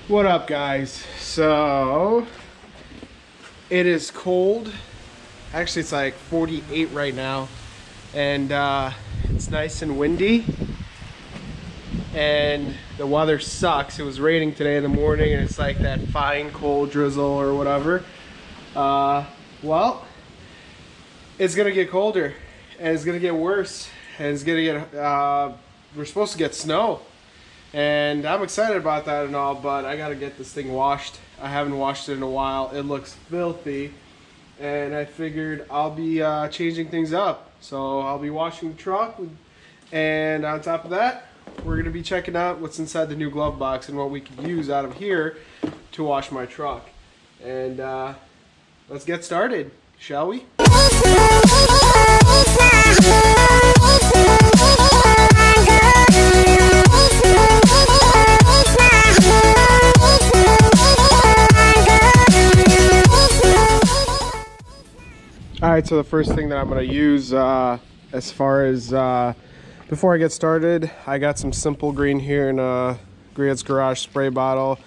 What up, guys? So it is cold. Actually, it's like 48 right now, and it's nice and windy, and the weather sucks. It was raining today in the morning, and it's like that fine cold drizzle or whatever. Well, it's gonna get colder, and it's gonna get worse, and it's gonna get we're supposed to get snow. And I'm excited about that and all, but I gotta get this thing washed. I haven't washed it in a while. It looks filthy, and I figured I'll be changing things up. So I'll be washing the truck, and on top of that, we're gonna be checking out what's inside the new glove box and what we could use out of here to wash my truck. And let's get started, shall we? Alright, so the first thing that I'm going to use as far as before I get started, I got some Simple Green here in a Griot's Garage spray bottle.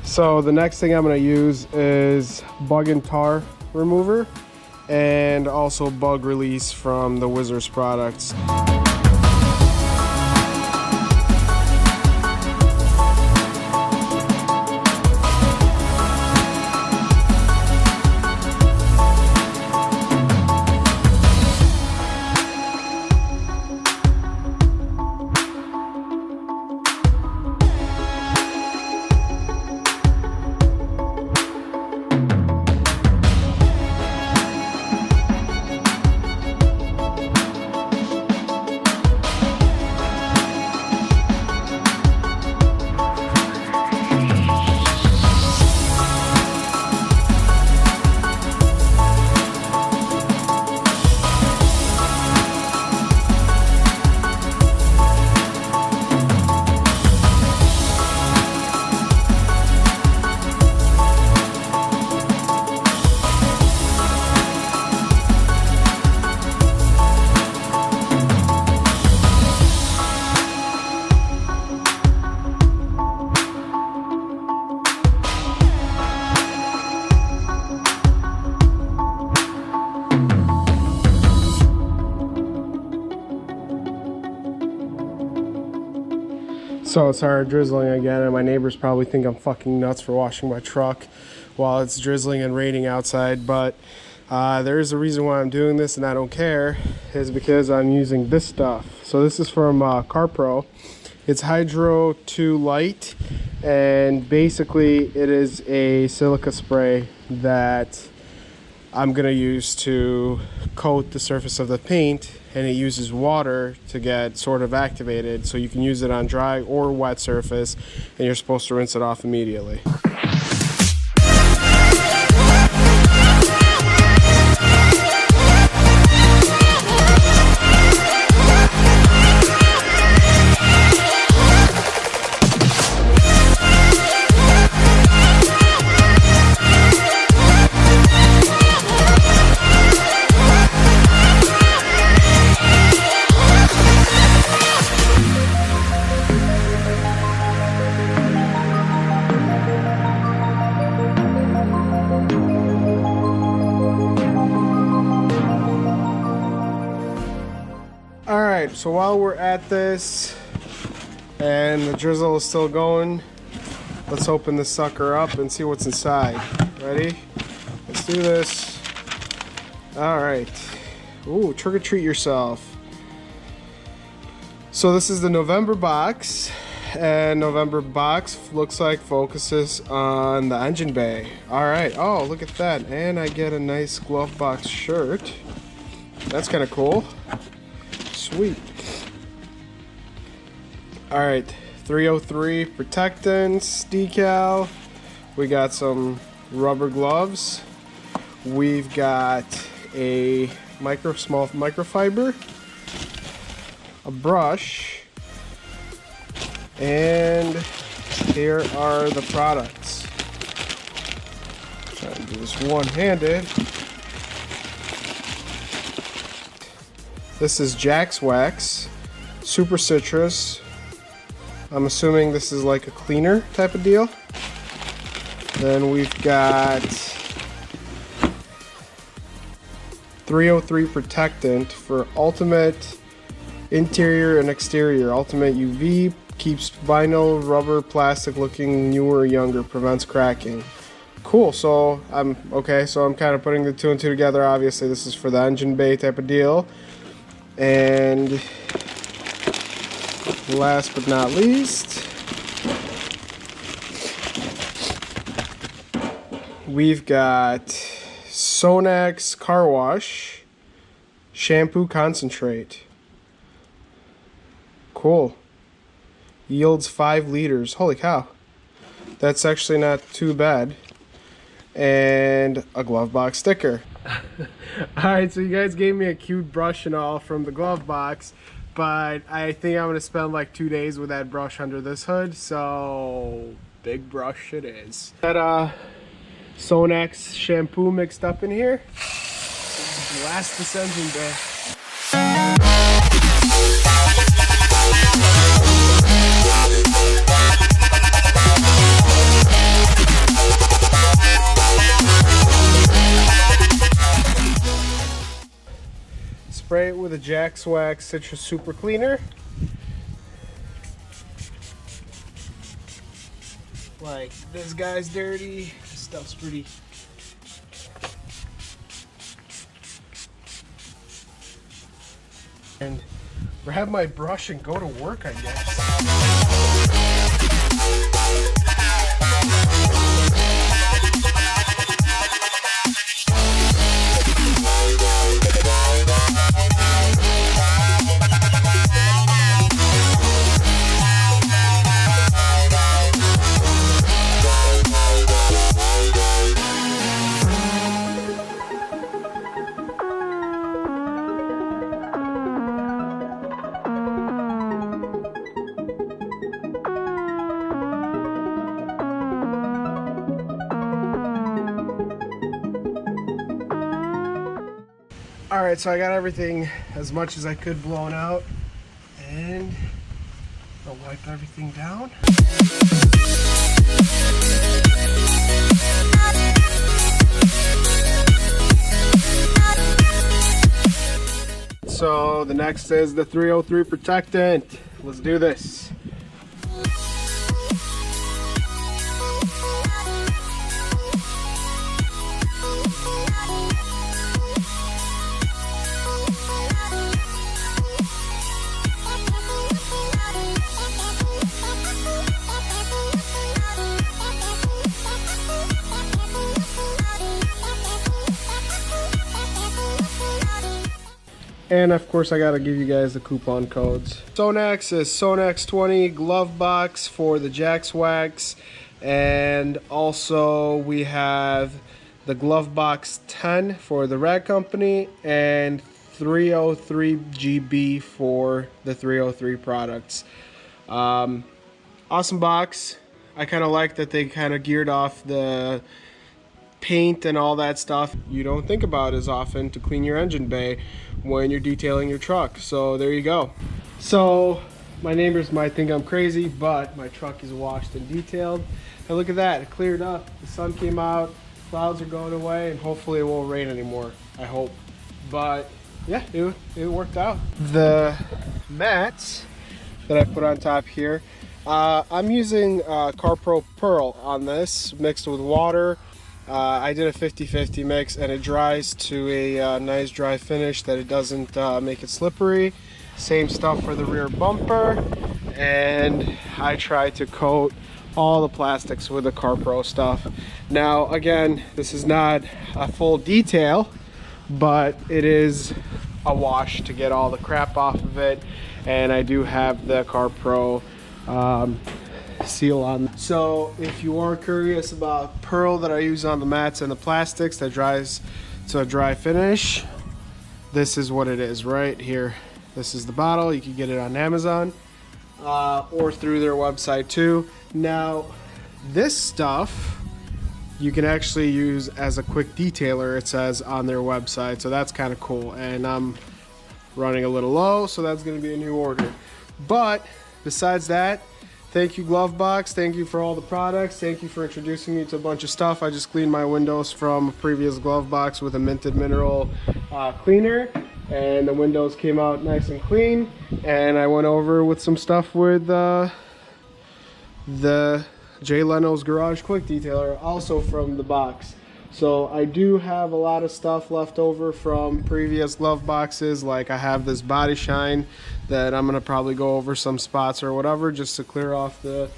So the next thing I'm going to use is bug and tar remover, and also bug release from the Wizards products. So it started drizzling again, and my neighbors probably think I'm fucking nuts for washing my truck while it's drizzling and raining outside, but there is a reason why I'm doing this, and I don't care, is because I'm using this stuff. So this is from CarPro. It's Hydro 2 Light, and basically it is a silica spray that I'm gonna use to coat the surface of the paint, and it uses water to get sort of activated, so you can use it on dry or wet surface, and you're supposed to rinse it off immediately. Alright, so while we're at this and the drizzle is still going, let's open this sucker up and see what's inside. Ready? Let's do this. Alright. Ooh, trick or treat yourself. So this is the November box, and November box looks like focuses on the engine bay. Alright, oh look at that, and I get a nice Glovebox shirt. That's kind of cool. Sweet. Alright, 303 protectants decal. We got some rubber gloves. We've got a small microfiber, a brush, and here are the products. Try to do this one-handed. This is Jack's Wax, Super Citrus. I'm assuming this is like a cleaner type of deal. Then we've got 303 Protectant for ultimate interior and exterior. Ultimate UV, keeps vinyl, rubber, plastic looking newer, younger, prevents cracking. Cool, so I'm kind of putting the two and two together. Obviously this is for the engine bay type of deal. And last but not least, we've got Sonax Car Wash Shampoo Concentrate. Cool. Yields 5 liters. Holy cow. That's actually not too bad. And a Glovebox sticker. Alright, so you guys gave me a cute brush and all from the Glovebox, but I think I'm going to spend like 2 days with that brush under this hood, so big brush it is. Got Sonax shampoo mixed up in here. Blast this engine bay. Spray it with a Jack's Wax Citrus Super Cleaner. Like, this guy's dirty, this stuff's pretty. And grab my brush and go to work, I guess. Alright, so I got everything as much as I could blown out, and I'll wipe everything down. So the next is the 303 Protectant. Let's do this. And of course I gotta give you guys the coupon codes. Sonax is Sonax20 Glovebox for the Jack's Wax, and also we have the Glovebox 10 for the Rag Company, and 303 GB for the 303 products. Awesome box. I kind of like that they kind of geared off the paint and all that stuff you don't think about as often to clean your engine bay when you're detailing your truck. So there you go. So my neighbors might think I'm crazy, but my truck is washed and detailed, and look at that, it cleared up. The sun came out, clouds are going away, and hopefully it won't rain anymore, I hope. But yeah, it worked out. The mats that I put on top here, I'm using CarPro Pearl on this, mixed with water. I did a 50-50 mix, and it dries to a nice dry finish that it doesn't make it slippery. Same stuff for the rear bumper, and I try to coat all the plastics with the CarPro stuff. Now again, this is not a full detail, but it is a wash to get all the crap off of it, and I do have the CarPro seal on. So if you are curious about Pearl that I use on the mats and the plastics that dries to a dry finish, this is what it is right here. This is the bottle. You can get it on Amazon. or through their website too. Now, this stuff you can actually use as a quick detailer, it says on their website, so that's kind of cool. And I'm running a little low, so that's going to be a new order. But besides that, thank you Glovebox, thank you for all the products, thank you for introducing me to a bunch of stuff. I just cleaned my windows from a previous Glovebox with a minted mineral cleaner, and the windows came out nice and clean. And I went over with some stuff with the Jay Leno's Garage Quick Detailer, also from the box. So I do have a lot of stuff left over from previous glove boxes. Like I have this body shine that I'm gonna probably go over some spots or whatever just to clear off the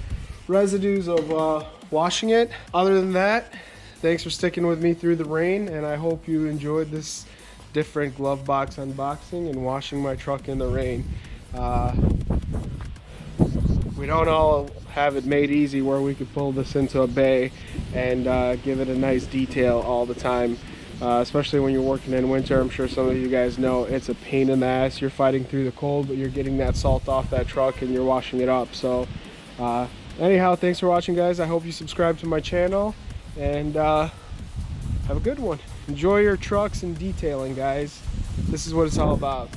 residues of washing it. Other than that, thanks for sticking with me through the rain, and I hope you enjoyed this different glove box unboxing and washing my truck in the rain. We don't all have it made easy where we could pull this into a bay and give it a nice detail all the time, especially when you're working in winter. I'm sure some of you guys know it's a pain in the ass. You're fighting through the cold, but you're getting that salt off that truck and you're washing it up. So anyhow, thanks for watching, guys. I hope you subscribe to my channel, and have a good one. Enjoy your trucks and detailing, guys. This is what it's all about.